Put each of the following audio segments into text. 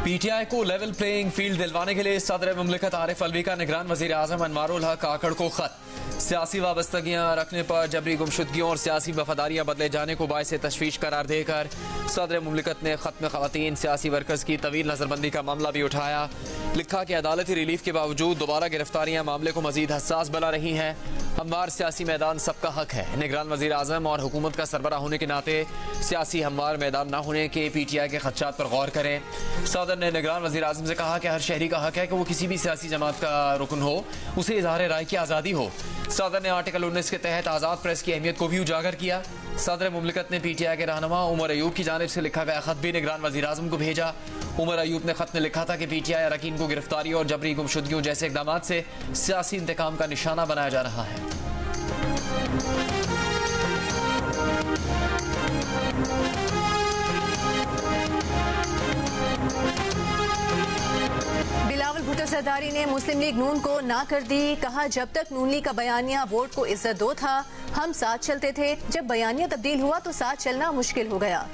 PTI को level playing field दिलवाने के लिए सदर मुमलिकत आरिफ अलवी का निगरान वजीर आजम अनवारुल हक काकड़ को खत। सियासी वाबस्तगियां रखने पर जबरी गुमशुदगियों और सियासी वफादारियां बदले जाने को बायस तशवीश करार देकर सदर मुमलिकत ने खत्म खवातीन सियासी वर्कर्स की तवील नजरबंदी का मामला भी उठाया। लिखा कि अदालती रिलीफ के बावजूद दोबारा गिरफ्तारियां मामले को मजीद हसास बना रही हैं। हमवार सियासी मैदान सबका हक है। निगरान वजीर आजम और हुकूमत का सरबरा होने के नाते सियासी हमवार मैदान न होने के PTI के खदशात पर गौर करें। सदर ने निगरान वजीर आजम से कहा कि हर शहरी का हक है कि वो किसी भी सियासी जमात का रुकन हो, उसे इजहार राय की आज़ादी हो। सदर ने आर्टिकल 19 के तहत आज़ाद प्रेस की अहमियत को भी उजागर किया। सदर मुमलिकत ने PTI के रहनुमा उमर अयूब की जानिब से लिखा गया खत भी निगरान वजीर आजम को भेजा। उमर अयूब ने खत में लिखा था कि PTI अरकान को गिरफ्तारी और जबरी गुमशुदगियों जैसे इकदाम से सियासी इंतकाम का निशाना बनाया जा रहा है। बिलावल भुट्टो सरदारी ने मुस्लिम लीग नून को ना कर दी। कहा, जब तक नून लीग का बयानिया वोट को इज्जत दो था हम साथ चलते थे, जब बयानिया तब्दील हुआ तो साथ चलना मुश्किल हो गया।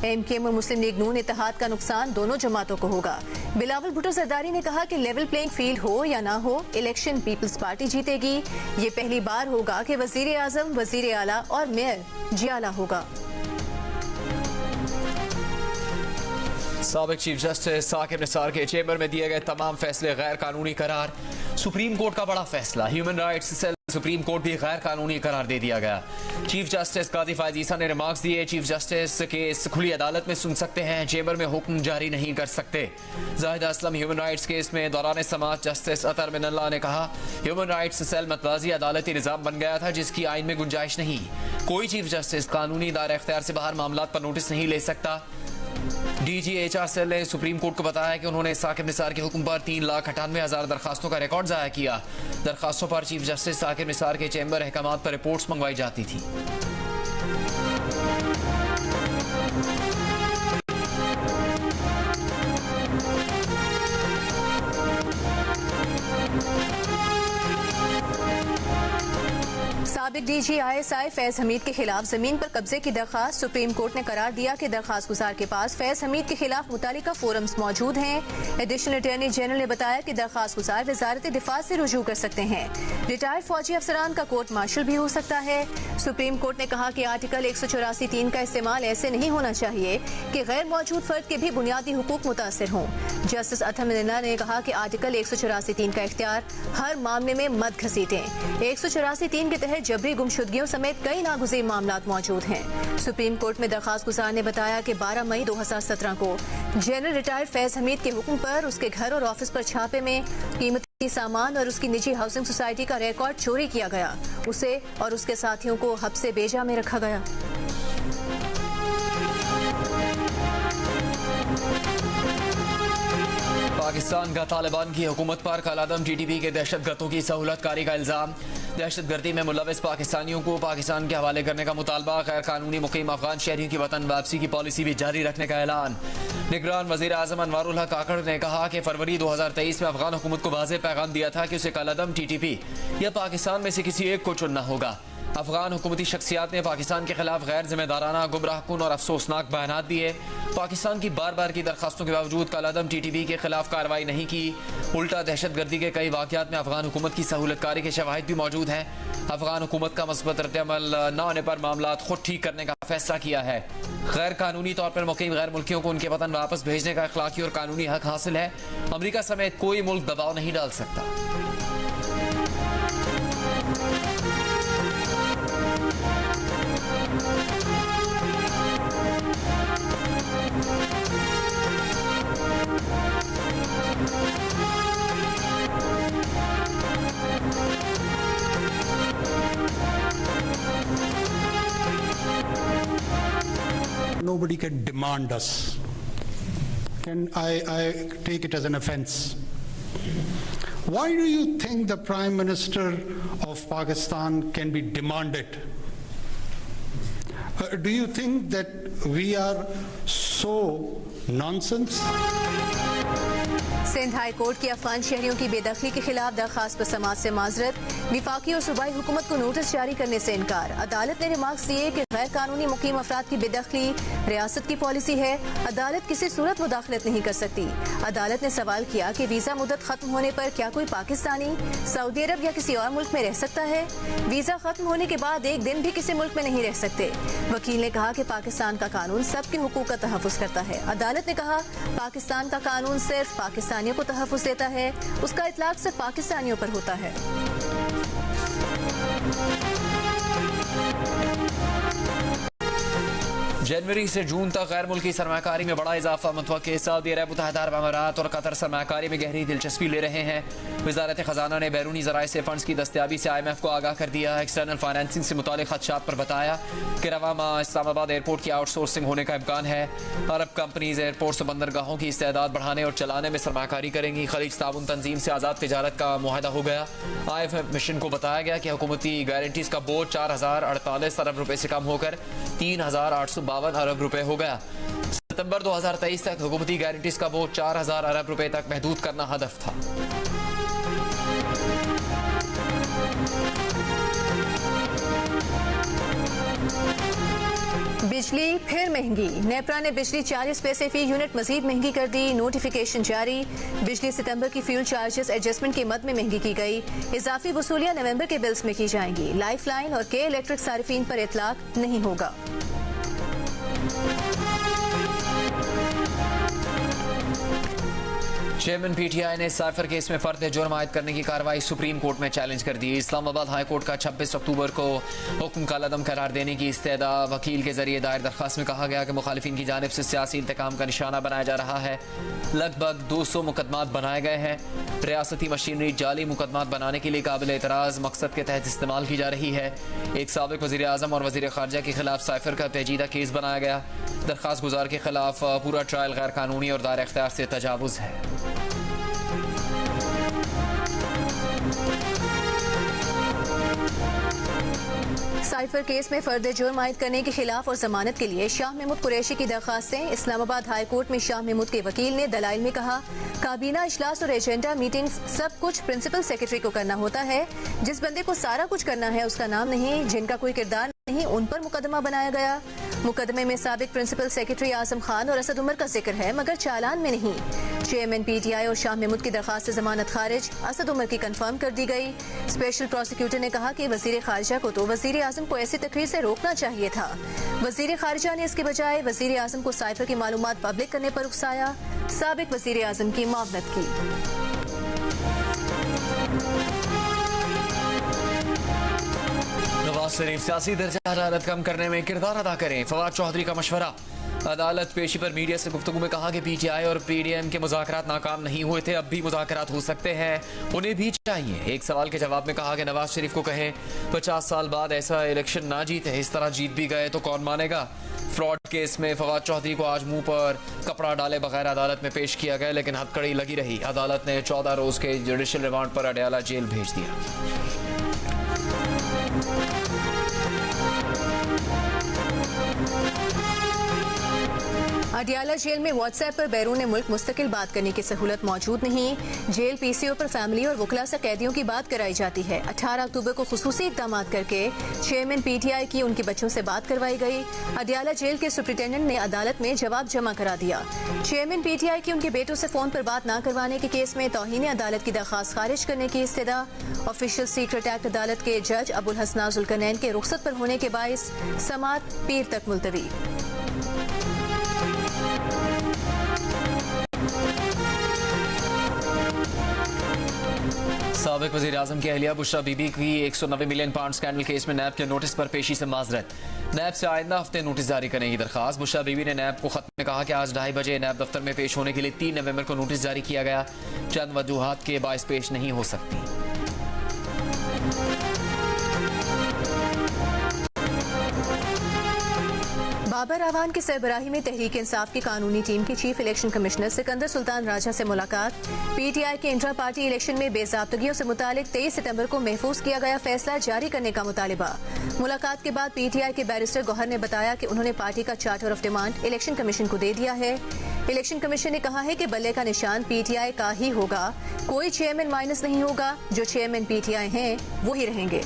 MKM और मुस्लिम लीग नून इत्तेहाद का नुकसान दोनों जमातों को होगा। बिलावल भुट्टो सरदारी ने कहा कि लेवल प्लेइंग फील्ड हो या ना हो, इलेक्शन पीपल्स पार्टी जीतेगी। ये पहली बार होगा कि वजीर आजम, वजीर आला और मेयर जियाला होगा। साबिक चीफ जस्टिस साकिब निसार के चैम्बर में दिए गए तमाम फैसले गैर कानूनी करार। सुप्रीम कोर्ट का बड़ा फैसला, human rights cell supreme court भी गैर कानूनी करार दे दिया गया। चीफ जस्टिस काजी फायज ईसा ने रिमार्क्स दिए, चीफ जस्टिस केस खुली अदालत में सुन सकते हैं, चैम्बर में हुक्म जारी नहीं कर सकते। Zahid Aslam human rights case में दौरान समाअत जस्टिस अतर मिनल्ला ने कहा, ह्यूमन राइट्स सेल मतवाजी अदालती निज़ाम बन गया था जिसकी आइन में गुंजाइश नहीं। कोई चीफ जस्टिस कानूनी दायरा इख्तियार से बाहर मामलात पर नोटिस नहीं ले सकता। DG HR सेल ने सुप्रीम कोर्ट को बताया कि उन्होंने साकिब निसार के हुक्म पर 3,98,000 दरखास्तों का रिकॉर्ड जाया किया। दरखास्तों पर चीफ जस्टिस साकिब निसार के चैम्बर अहकामात पर रिपोर्ट्स मंगवाई जाती थी। साबिक DG ISI फैज हमीद के खिलाफ जमीन पर कब्जे की दरखास्त। सुप्रीम कोर्ट ने करार दिया कि दरखास्त गुजार के पास फैज हमीद के खिलाफ मुतालिका फोरम्स मौजूद हैं। एडिशनल अटॉर्नी जनरल ने बताया कि दरखास्त गुजार वजारत दिफा से रुजू कर सकते हैं। रिटायर्ड फौजी अफसरान का कोर्ट मार्शल भी हो सकता है। सुप्रीम कोर्ट ने कहा कि आर्टिकल 184(3) का इस्तेमाल ऐसे नहीं होना चाहिए कि गैर मौजूद फर्द के भी बुनियादी हुकूक मुतासर हों। जस्टिस अतर मिनल्ला ने कहा कि आर्टिकल 184(3) का इख्तियार हर मामले में मत घसीटें। 184(3) के तहत जबरी गुमशुदगियों समेत कई नागुज़ीर मामलात मौजूद हैं। सुप्रीम कोर्ट में दरखास्त गुजार ने बताया कि 12 मई 2017 को जनरल रिटायर्ड फैज हमीद के हुक्म पर उसके घर और ऑफिस पर छापे में कीमती सामान और उसकी निजी हाउसिंग सोसाइटी का रिकॉर्ड चोरी किया गया। उसे और उसके साथियों को हब्से बेजा में रखा गया। पाकिस्तान का तालिबान की हुकूमत पर कलादम TTP के दहशतगर्दों की सहूलत कारी का इल्ज़ाम। दहशतगर्दी में मुलविस पाकिस्तानियों को पाकिस्तान के हवाले करने का मुतालबा। गैर कानूनी मुकीम अफगान शहरियों की वतन वापसी की पॉलिसी भी जारी रखने का ऐलान। निगरान वजीर आजम अनवारुल हक काकड़ ने कहा कि फरवरी 2023 में अफगान हुकूमत को वाज़ेह पैगाम दिया था कि उसे कलादम TTP या पाकिस्तान में से किसी एक को चुनना होगा। अफगान हुकूमती शख्सियात ने पाकिस्तान के खिलाफ गैर जिम्मेदाराना, गुमराहकुन और अफसोसनाक बयानात दिए। पाकिस्तान की बार बार की दरखास्तों के बावजूद कलादम TTP के खिलाफ कार्रवाई नहीं की। उल्टा दहशतगर्दी के कई वाक़यात में अफगान हुकूमत की सहूलतकारी के शवाहिद भी मौजूद हैं। अफगान हुकूमत का मस्बत रद्द-ए-अमल न होने पर मामलात खुद ठीक करने का फैसला किया है। गैर कानूनी तौर पर मुकीम गैर मुल्कियों को उनके वतन वापस भेजने का अखलाकी और कानूनी हक हासिल है। अमरीका समेत कोई मुल्क दबाव नहीं डाल सकता। Nobody can demand us. I take it as an offense. Why do you think the Prime Minister of Pakistan can be demanded? Do you think that we are so nonsense? Sindh high court की अफगान शहरियों की बेदखली के खिलाफ दरखास्त पर समाअत से माजरत। विफाकी और सूबाई हुकूमत को नोटिस जारी करने से इनकार। अदालत ने रिमार्क्स दिए कि गैर कानूनी मुकीम अफराद की बेदखली रियासत की पॉलिसी है। अदालत किसी सूरत मुदाखलत नहीं कर सकती। अदालत ने सवाल किया कि वीजा मुद्दत खत्म होने पर क्या कोई पाकिस्तानी सऊदी अरब या किसी और मुल्क में रह सकता है? वीजा खत्म होने के बाद एक दिन भी किसी मुल्क में नहीं रह सकते। वकील ने कहा कि पाकिस्तान का कानून सबके हुकूक का तहफ़्फ़ुज़ करता है। अदालत ने कहा पाकिस्तान का कानून सिर्फ पाकिस्तानियों को तहफ़्फ़ुज़ देता है, उसका इतलाक सिर्फ पाकिस्तानियों पर होता है। जनवरी से जून तक गैर मुल्की सरमाकारी में बड़ा इजाफा मुतवक्किल। सऊदी अरब, मुत्तहिदा अरब अमारात और कतर सरमाकारी में गहरी दिलचस्पी ले रहे हैं। वजारत खजाना ने बैरूनी ज़राए से फंड्स की दस्तियाबी से IMF को आगाह कर दिया। एक्सटर्नल फाइनेंसिंग से मुतालिक खदशात पर बताया कि रवा माह इस्लामाबाद एयरपोर्ट की आउटसोर्सिंग होने का इम्कान है। अरब कंपनीज एयरपोर्ट्स और बंदरगाहों की इस्तेदाद बढ़ाने और चलाने में सरमाकारी करेंगी। खलीज ताउन तंजीम से आज़ाद तिजारत का मुआहदा हो गया। IMF मिशन को बताया गया कि हुकूमती गारंटीज का बोझ 4048 अरब रुपए से कम होकर 3852 अरब रुपए हो गया। सितंबर 2023 तक हुकूमती गारंटीज का बोझ 4000 अरब रुपए तक महदूद करना हदफ था। बिजली फिर महंगी। नेपरा ने बिजली 40 पैसे फी यूनिट मजीद महंगी कर दी। नोटिफिकेशन जारी। बिजली सितंबर की फ्यूल चार्जेस एडजस्टमेंट की मद में महंगी की गई। इजाफी वसूलियां नवंबर के बिल्स में की जाएंगी। लाइफ लाइन और के इलेक्ट्रिक सारिफीन पर इतलाक नहीं होगा। चेयरमैन PTI ने साइफर केस में फर्द जुर्म आयद करने की कार्रवाई सुप्रीम कोर्ट में चैलेंज कर दी। इस्लामाबाद हाई कोर्ट का 26 अक्टूबर को हुक्म कालअदम करार देने की इस्तेदा। वकील के जरिए दायर दरखास्त में कहा गया कि मुखालिफिन की जानिब से सियासी इंतकाम का निशाना बनाया जा रहा है। लगभग 200 मुकदमात बनाए गए हैं। रियासती मशीनरी जाली मुकदमात बनाने के लिए काबिल एतराज़ मकसद के तहत इस्तेमाल की जा रही है। एक साबिक वज़ीर आज़म और वज़ीर ख़ारजा के खिलाफ साइफर का पेचीदा केस बनाया गया। दरखास्त गुजार के खिलाफ पूरा ट्रायल गैर कानूनी और दायरे इख्तियार से तजावुज़ है। साइफर केस में फर्द जुर्म आयद करने के खिलाफ और जमानत के लिए शाह महमूद कुरैशी की दरखास्तें। इस्लामाबाद हाई कोर्ट में शाह महमूद के वकील ने दलाइल में कहा काबीना इजलास और एजेंडा मीटिंग सब कुछ प्रिंसिपल सेक्रेटरी को करना होता है। जिस बंदे को सारा कुछ करना है उसका नाम नहीं, जिनका कोई किरदार नहीं, उन पर मुकदमा बनाया गया। मुकदमे में साबिक प्रिंसिपल सेक्रेटरी आजम खान और असद उमर का जिक्र है मगर चालान में नहीं। चेयरमैन PTI और शाह महमूद की दरखास्त से जमानत खारिज। असद उमर की कंफर्म कर दी गई। स्पेशल प्रोसिक्यूटर ने कहा कि वजीर खारजा को तो वजीर आजम को ऐसी तकरीर से रोकना चाहिए था। वजीर खारजा ने इसके बजाय वजीर आजम को साइफर की मालूमात पब्लिक करने पर उकसाया। साबिक वजीर आजम की मुआवनत की। नवाज शरीफ सियासी दर्जा हरारत कम करने में किरदार अदा करें, फवाद चौधरी का मशवरा। अदालत पेशी पर मीडिया से गुफ्तगू में कहा कि PTI और PDM के मुज़ाकरात नाकाम नहीं हुए थे, अब भी मुज़ाकरात हो सकते हैं, उन्हें भी चाहिए। एक सवाल के जवाब में कहा कि नवाज शरीफ को कहें 50 साल बाद ऐसा इलेक्शन ना जीते, इस तरह जीत भी गए तो कौन मानेगा। फ्रॉड केस में फवाद चौधरी को आज मुंह पर कपड़ा डाले बगैर अदालत में पेश किया गया, लेकिन हथकड़ी लगी रही। अदालत ने 14 रोज के जुडिशल रिमांड पर अडयाला जेल भेज दिया। अडियाला जेल में व्हाट्सएप पर बैरून मुल्क मुस्तकिल बात करने की सहूलत मौजूद नहीं। जेल PCO पर फैमिली और वकला से कैदियों की बात कराई जाती है। 18 अक्टूबर को खुसूसी इक़दाम करके चेयरमैन PTI की उनके बच्चों से बात करवाई गई। अडियाला जेल के सुप्रिटेंडेंट ने अदालत में जवाब जमा करा दिया। चेयरमैन PTI की उनके बेटों से फोन पर बात न करवाने के केस में तौहीन अदालत की दरखास्त खारिज करने की इस्तदा। ऑफिशियल सीक्रेट एक्ट अदालत के जज अबुल हसना जुल्करनैन के रुखसत पर होने के बायस समाअत पीर तक मुलतवी। साबिक वज़ीर आज़म की अहलिया बुशरा बीबी की 190 मिलियन पाउंड स्कैंडल केस में नैब के नोटिस पर पेशी से माजरत। नैब से आइंदा हफ्ते नोटिस जारी करने की दरखास्त। बुशरा बीबी ने नैब को खत में कहा कि आज 2:30 बजे नैब दफ्तर में पेश होने के लिए 3 नवंबर को नोटिस जारी किया गया। चंद वजूहात के बायस पेश नहीं हो सकती। बाबर आवान की सरबराही में तहरीक इंसाफ की कानूनी टीम की chief election commissioner Sikandar Sultan Raja से मुलाकात। PTI के इंट्रा पार्टी इलेक्शन में बेज़ाब्तगियों से मुतालिक 23 सितंबर को महफूज किया गया फैसला जारी करने का मुतालिबा। मुलाकात के बाद PTI के बैरिस्टर गौहर ने बताया कि उन्होंने पार्टी का charter of demand election commission को दे दिया है। इलेक्शन कमीशन ने कहा है कि बल्ले का निशान PTI का ही होगा, कोई चेयरमैन माइनस नहीं होगा, जो चेयरमैन PTI हैं वो ही रहेंगे।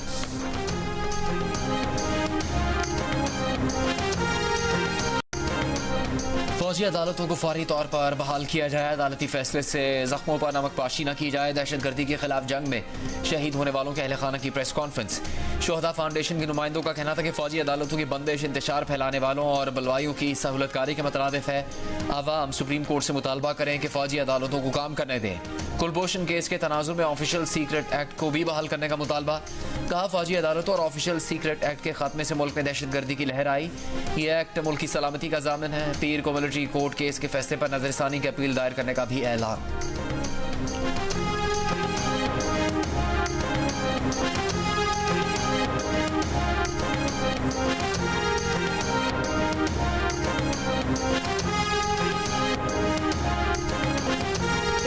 फौजी अदालतों को फौरी तौर पर बहाल किया जाए, अदालती फैसले से जख्मों पर नमक पाशी न की जाए। दहशतगर्दी के खिलाफ जंग में शहीद होने वालों के अहले खाना की प्रेस कॉन्फ्रेंस। शोहदा फाउंडेशन के नुमाइंदों का कहना था कि फौजी अदालतों की बंदिश इंतशार फैलाने वालों और बलवाइयों की सहूलतकारी के मुतरादिफ है। आवाम सुप्रीम कोर्ट से मुतालबा करें कि फौजी अदालतों को काम करने दें। कुलभूषण केस के तनाजुर में ऑफिशियल सीक्रेट एक्ट को भी बहाल करने का मुतालबा। कहा, फौजी अदालतों और ऑफिशियल सीक्रेट एक्ट के खात्मे से मुल्क में दहशतगर्दी की लहर आई। ये एक्ट मुल्क की सलामती का जामिन है। पीर को मिलिट्री कोर्ट केस के फैसले पर नजरसानी की अपील दायर करने का भी ऐलान।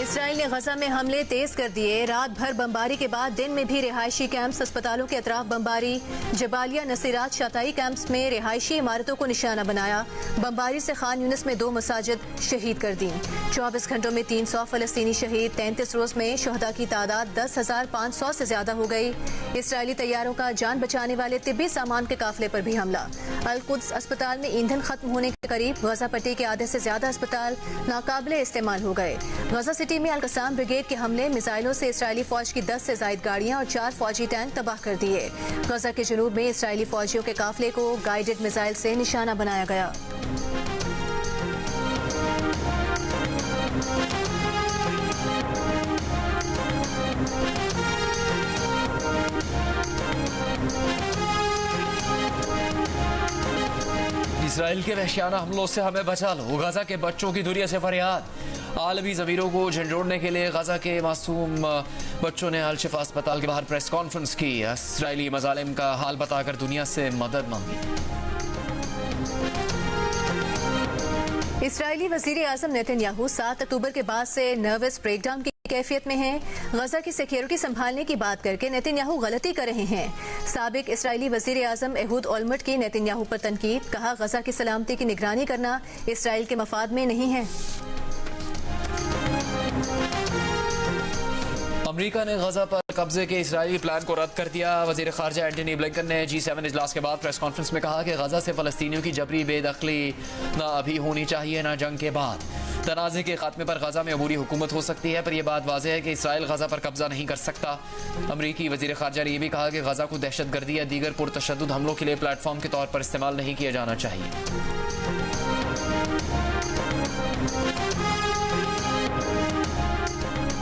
इसराइल ने गजा में हमले तेज कर दिए। रात भर बमबारी के बाद दिन में भी रिहायशी कैंप्स, अस्पतालों के अतराफ बमबारी। जबालिया, नसीरात, शाताई कैंप्स में रिहायशी इमारतों को निशाना बनाया। बमबारी से खान यूनिस में 2 मसाजिद शहीद कर दी। 24 घंटों में 300 फलस्तीनी शहीद। 33 रोज में शहदा की तादाद 10,500 से ज्यादा हो गई। इसराइली तैयारों का जान बचाने वाले तिब्बी सामान के काफिले पर भी हमला। अल-कुद्स अस्पताल में ईंधन खत्म होने के करीब। गजा पट्टी के आधे से ज्यादा अस्पताल नाकाबिले इस्तेमाल हो गए। गजा सिटी में अल-कसाम ब्रिगेड के हमले, मिसाइलों से इसराइली फौज की 10 से ज्यादा गाड़ियां और 4 फौजी टैंक तबाह कर दिए। गजा के जुनूब में इसराइली फौजियों के काफिले को गाइडेड मिसाइल से निशाना बनाया गया। इसराइल के वहशियाना हमलों से हमें बचा लो, गजा के बच्चों की दुनिया से फरियाद। आलमी ज़मीरों को झंझोड़ने के लिए गजा के मासूम बच्चों ने अल शिफा अस्पताल के बाहर प्रेस कॉन्फ्रेंस की। इसराइली मजालिम का हाल बताकर दुनिया से मदद मांगी। इसराइली वज़ीर आज़म नेतन्याहू 7 अक्टूबर के बाद से नर्वस ब्रेकडाउन की कैफियत में हैं। गजा की सिक्योरिटी संभालने की बात करके नेतन्याहू गलती कर रहे हैं। साबिक इसराइली वज़ीर आज़म एहूद ओलमर्ट की नेतन्याहू पर तनकीद। कहा, गजा की सलामती की निगरानी करना इसराइल के मफाद में नहीं है। अमेरिका ने गजा पर कब्जे के इसराइली प्लान को रद्द कर दिया। वज़ीर ख़ारजा एंटनी ब्लिंकन ने G7 इजलास के बाद प्रेस कॉन्फ्रेंस में कहा कि गजा से फ़लस्तीनियों की जबरी बेदखली न अभी होनी चाहिए न जंग के बाद। तनाज़े के खात्मे पर गजा में अबूरी हुकूमत हो सकती है, पर यह बात वाज़ेह है कि इसराइल गजा पर कब्जा नहीं कर सकता। अमरीकी वज़ीर ख़ारजा ने यह भी कहा कि गजा को दहशतगर्दी या दीगर पुरतशद्दुद हमलों के लिए प्लेटफॉर्म के तौर पर इस्तेमाल नहीं किया जाना चाहिए।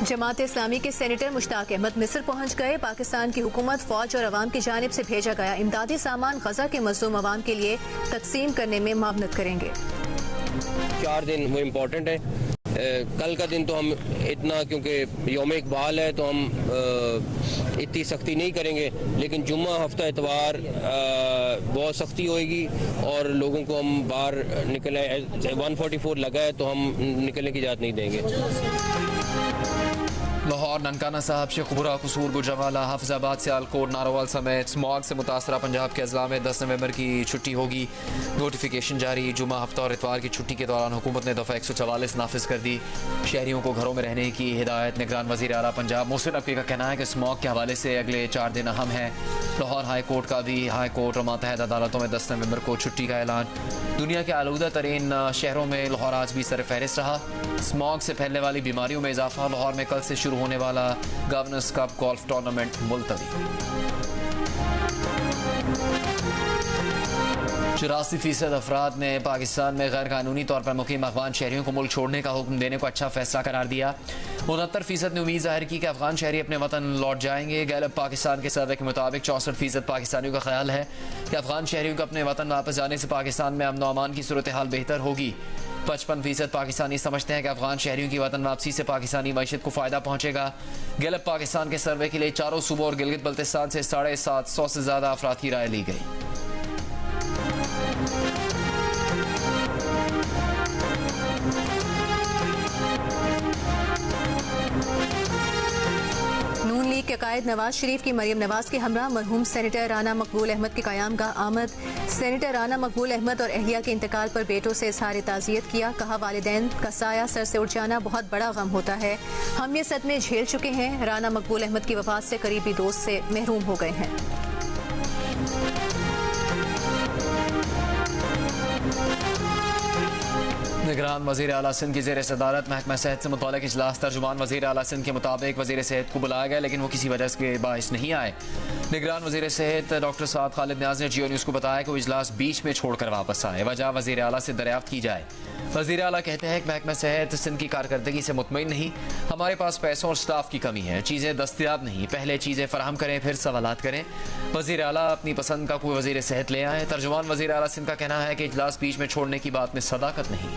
जमात इस्लामी के सेनेटर मुश्ताक अहमद मिस्र पहुंच गए। पाकिस्तान की हुकूमत, फौज और अवाम की जानिब से भेजा गया इमदादी सामान गजा के मज़लूम अवाम के लिए तकसीम करने में मावनत करेंगे। 4 दिन वो इम्पोर्टेंट है। कल का दिन तो हम इतना, क्योंकि यौम इकबाल है तो हम इतनी सख्ती नहीं करेंगे, लेकिन जुम्मा, हफ्ता, इतवार बहुत सख्ती होएगी और लोगों को हम बाहर निकले। 144 लगा है तो हम निकलने की इजाज़त नहीं देंगे। लाहौर, ननकाना साहब, शेखपुरा, कसूर, गुजरावाला, हाफिजाबाद, सियालकोट, नारोवाल समेत स्मॉग से मुतासरा पंजाब के अजला में 10 नवंबर की छुट्टी होगी। नोटिफिकेशन जारी। जुमा, हफ्ता और इतवार की छुट्टी के दौरान हुकूमत ने दफ़ा 144 नाफिज कर दी। शहरियों को घरों में रहने की हिदायत। निगरान वज़ीर आला पंजाब मोहसिन नकवी का कहना है कि स्मॉग के हवाले से अगले 4 दिन अहम हैं। लाहौर हाई कोर्ट का भी हाई कोर्ट और मातहत अदालतों में 10 नवंबर को छुट्टी का ऐलान। दुनिया के आलूदा तरीन शहरों में लाहौर आज भी सरफहरिस्त रहा। स्मॉग से फैलने वाली बीमारियों में इजाफा। लाहौर में कल से शुरू होने वाला गवर्नर्स कप गोल्फ टूर्नामेंट मुलतवी। 84% अफराद ने पाकिस्तान में गैर कानूनी तौर पर मुकीम अफगान शहरियों को मुल्क छोड़ने का हुक्म देने को अच्छा फैसला करार दिया। 69% ने उम्मीद जाहिर की कि अफगान शहरी अपने वतन लौट जाएंगे। गैलप पाकिस्तान के सर्वे के मुताबिक 64% पाकिस्तानियों का ख्याल है कि अफगान शहरियों को अपने वतन वापस जाने से पाकिस्तान में अमन व अमान की सूरत हाल बेहतर होगी। 55% पाकिस्तानी समझते हैं कि अफगान शहरियों की वतन वापसी से पाकिस्तानी मईशत को फ़ायदा पहुंचेगा। गैलप पाकिस्तान के सर्वे के लिए चारों सूबों और गिलगित बल्तिस्तान से 750 से ज़्यादा अफराद की राय ली गई। नून लीग के कायद नवाज शरीफ की मरियम नवाज के हमरा मरहूम सेनेटर राना मकबूल अहमद के क़याम का आमद। सेनेटर राना मकबूल अहमद और अहलिया के इंतकाल पर बेटों से इजहार ताज़ियत किया। कहा, वालिदैन का साया सर से उठ जाना बहुत बड़ा गम होता है। हम ये सदमे झेल चुके हैं। राना मकबूल अहमद की वफात से करीबी दोस्त से महरूम हो गए हैं। निगरान वज़ीर आला सिंध की ज़ेर सदारत महकमा सेहत से मुताल्लिक़ इजलास तर्जुमान वज़ीर आला सिंध के मुताबिक वज़ीर सेहत को बुलाया गया, लेकिन वो किसी वजह के बाइस नहीं आए। निगरान वज़ीर सेहत डॉक्टर साद खालिद न्याज ने जियो न्यूज़ को बताया कि वो इजलास बीच में छोड़कर वापस आए, वजह वज़ीर आला से दरियाफ्त की जाए। वज़ीर आला कहते हैं कि महकमा सेहत सिंध की कारकर्दगी से मुतमईन नहीं, हमारे पास पैसों और स्टाफ की कमी है, चीज़ें दस्तियाब नहीं, पहले चीज़ें फराहम करें फिर सवालात करें। वज़ीर आला अपनी पसंद का कोई वज़ीर सेहत ले आए। तर्जुमान वज़ीर आला सिंध का कहना है कि इजलास बीच में छोड़ने की बात में सदाकत नहीं।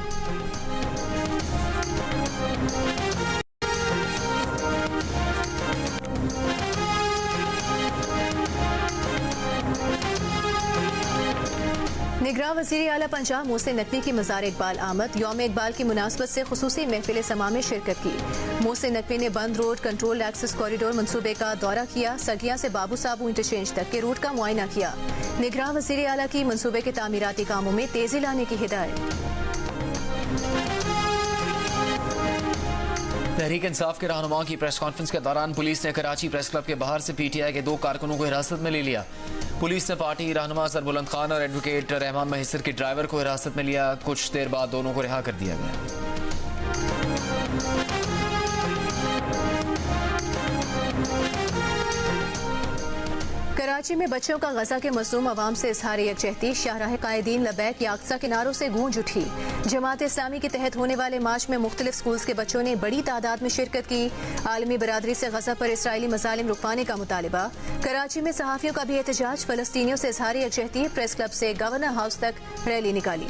निगरान वज़ीर आला पंजाब मोहसिन नकवी की मज़ार इकबाल आमद। यौम इकबाल की मुनासबत से खुसूसी महफिल समा में शिरकत की। मोहसिन नकवी ने बंद रोड कंट्रोल एक्सेस कॉरिडोर मनसूबे का दौरा किया, सगिया से बाबू साबू इंटरचेंज तक के रूट का मुआयना किया। निगरान वज़ीर आला की मनसूबे के तामीराती कामों में तेजी लाने की हिदायत। तहरीक इंसाफ के रहनुमाओं की प्रेस कॉन्फ्रेंस के दौरान पुलिस ने कराची प्रेस क्लब के बाहर से PTI के 2 कारकुनों को हिरासत में ले लिया। पुलिस ने पार्टी रहनुमा सरबुलंद खान और एडवोकेट रहमान महिसर के ड्राइवर को हिरासत में लिया। कुछ देर बाद दोनों को रिहा कर दिया गया। कराची में बच्चों का गजा के मज़लूम अवाम से इजहार यकजहती। शाहराह कायदीन लबैक या अक्सा किनारों से गूंज उठी। जमात इस्लामी के तहत होने वाले मार्च में मुख्तलिफ स्कूल्स के बच्चों ने बड़ी तादाद में शिरकत की। आलमी बरादरी से गजा पर इसराइली मज़ालिम रुकवाने का मुतालिबा। कराची में सहाफ़ियों का भी एहतजाज। फलस्तीनियों से इजहार यकजहती। प्रेस क्लब से गवर्नर हाउस तक रैली निकाली।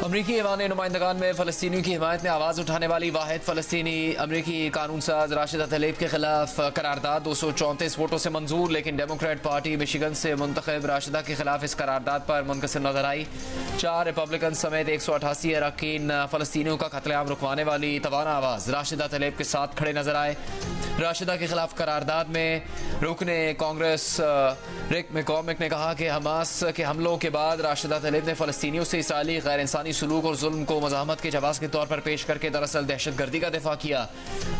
अमरीकी ऐवान नुमाइंदगान में फ़लस्तीनियों की हिमायत में आवाज़ उठाने वाली वाहिद फ़लस्तीनी अमरीकी कानून साज राशिदा तलेब के खिलाफ करारदाद 234 वोटों से मंजूर, लेकिन डेमोक्रेट पार्टी मिशिगन से मुंतखब राशिदा के खिलाफ इस करारदाद पर मुनकसर नजर आई। 4 रिपब्लिकन समेत 188 अरकान फ़लस्तीनियों का कत्लेआम रुकवाने वाली तवाना आवाज़ राशिदा तलेब के साथ खड़े नजर आए। राशिदा के खिलाफ करारदाद में रुकने कांग्रेस रिक मैकॉर्मिक ने कहा कि हमास के हमलों के बाद राशिदा तलेब ने फ़लस्तीनियों से इसराइली गैर इंसानी सलूक और जुल्म को मज़ाहमत के जवाब के तौर पर पेश करके दरअसल दहशतगर्दी का दिफा किया।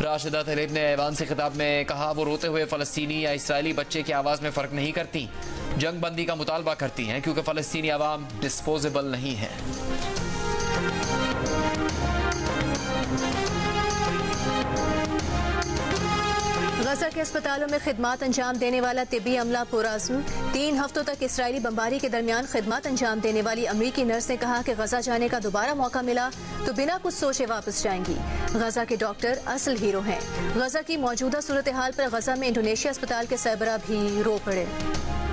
राशिदा तलेब ने ऐवान से खिताब में कहा वो रोते हुए फ़लस्तीनी या इसराइली बच्चे की आवाज़ में फ़र्क नहीं करती, जंग बंदी का मुतालबा करती हैं, क्योंकि फ़लस्तीनी अवाम डिस्पोजेबल नहीं है। गजा के अस्पतालों में खिदमात अंजाम देने वाला तिब्बी अमला पुरअज़्म। 3 हफ्तों तक इसराइली बमबारी के दरमियान खिदमत अंजाम देने वाली अमरीकी नर्स ने कहा कि गजा जाने का दोबारा मौका मिला तो बिना कुछ सोचे वापस जाएंगी। गजा के डॉक्टर असल हीरो हैं। गजा की मौजूदा सूरत हाल पर गजा में इंडोनेशिया अस्पताल के सरबराह भी रो पड़े।